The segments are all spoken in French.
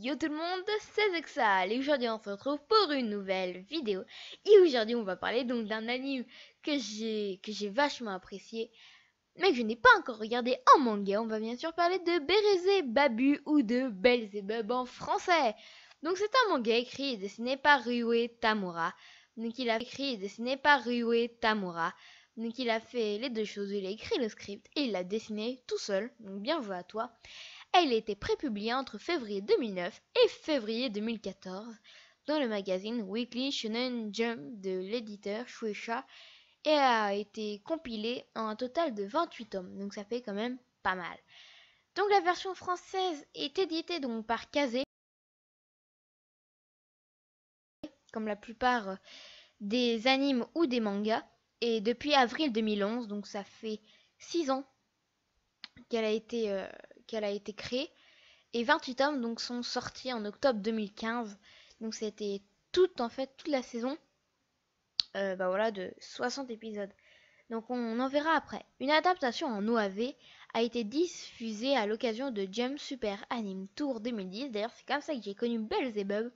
Yo tout le monde, c'est Zexal et aujourd'hui on se retrouve pour une nouvelle vidéo. Et aujourd'hui on va parler donc d'un anime que j'ai vachement apprécié, mais que je n'ai pas encore regardé en manga. On va bien sûr parler de Bérezé Babu ou de Belzebub en français. Donc c'est un manga écrit et dessiné par Ryue Tamura. Donc il a écrit et dessiné par Ryue Tamura. Donc il a fait les deux choses, il a écrit le script et il l'a dessiné tout seul. Donc bien joué à toi. Elle a été prépubliée entre février 2009 et février 2014 dans le magazine Weekly Shonen Jump de l'éditeur Shueisha et a été compilée en un total de 28 tomes, donc ça fait quand même pas mal. Donc la version française est éditée donc par Kazé, comme la plupart des animes ou des mangas, et depuis avril 2011, donc ça fait 6 ans qu'elle a été créée. Et 28 tomes donc sont sortis en octobre 2015. Donc c'était toute la saison voilà, de 60 épisodes. Donc on en verra après. Une adaptation en OAV a été diffusée à l'occasion de Jump Super Anime Tour 2010. D'ailleurs c'est comme ça que j'ai connu Belzebub.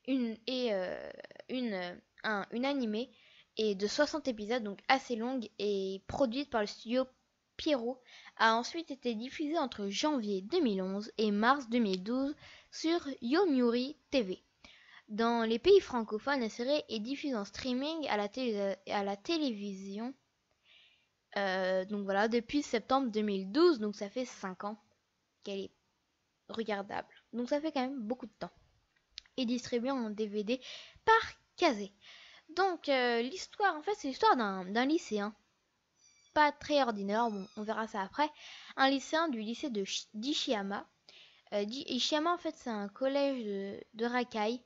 Une animée et de 60 épisodes, donc assez longue, et produite par le studio Pierrot, a ensuite été diffusée entre janvier 2011 et mars 2012 sur Yomiuri TV. Dans les pays francophones, la série est diffusée en streaming à la télévision. Donc voilà, depuis septembre 2012, donc ça fait 5 ans qu'elle est regardable. Donc ça fait quand même beaucoup de temps. Et distribuée en DVD par Kazé. Donc l'histoire, en fait, c'est l'histoire d'un lycéen. Pas très ordinaire, bon, on verra ça après. Un lycéen du lycée d'Ishiyama. Ishiyama, en fait, c'est un collège de racailles.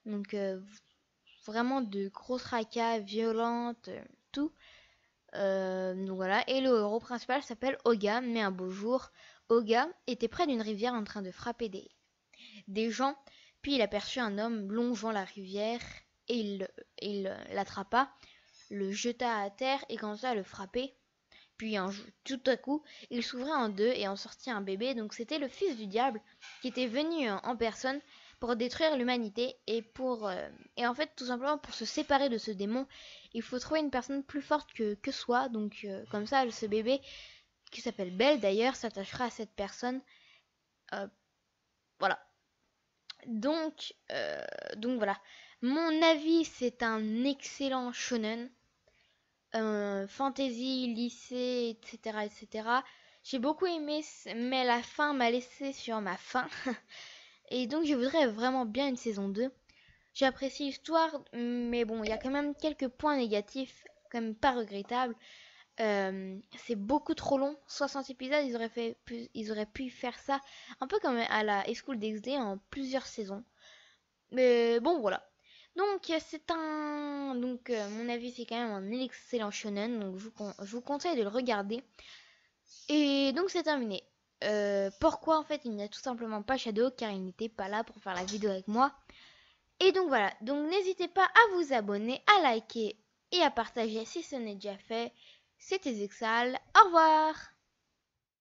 Donc vraiment de grosses racailles violentes, tout. Donc voilà. Et le héros principal s'appelle Oga. Mais un beau jour, Oga était près d'une rivière en train de frapper des gens. Puis il aperçut un homme longeant la rivière et il l'attrapa, le jeta à terre et commença à le frapper. Puis tout à coup, il s'ouvrait en deux et en sortit un bébé. Donc c'était le fils du diable qui était venu en personne pour détruire l'humanité et en fait tout simplement pour se séparer de ce démon, il faut trouver une personne plus forte que soi. Donc comme ça, ce bébé qui s'appelle Belle d'ailleurs s'attachera à cette personne. Voilà. Donc voilà. Mon avis, c'est un excellent shonen. Fantasy, lycée, etc., etc. J'ai beaucoup aimé, mais la fin m'a laissé sur ma faim. Et donc, je voudrais vraiment bien une saison 2. J'apprécie l'histoire, mais bon, il y a quand même quelques points négatifs, quand même pas regrettables. C'est beaucoup trop long, 60 épisodes, ils auraient pu faire ça un peu comme à la High School DxD en plusieurs saisons. Mais bon, voilà. Donc mon avis c'est quand même un excellent shonen, donc je vous conseille de le regarder. Et donc c'est terminé. Pourquoi en fait il n'y a tout simplement pas Shadow, car il n'était pas là pour faire la vidéo avec moi. Et donc voilà, donc n'hésitez pas à vous abonner, à liker et à partager si ce n'est déjà fait. C'était Zexal, au revoir.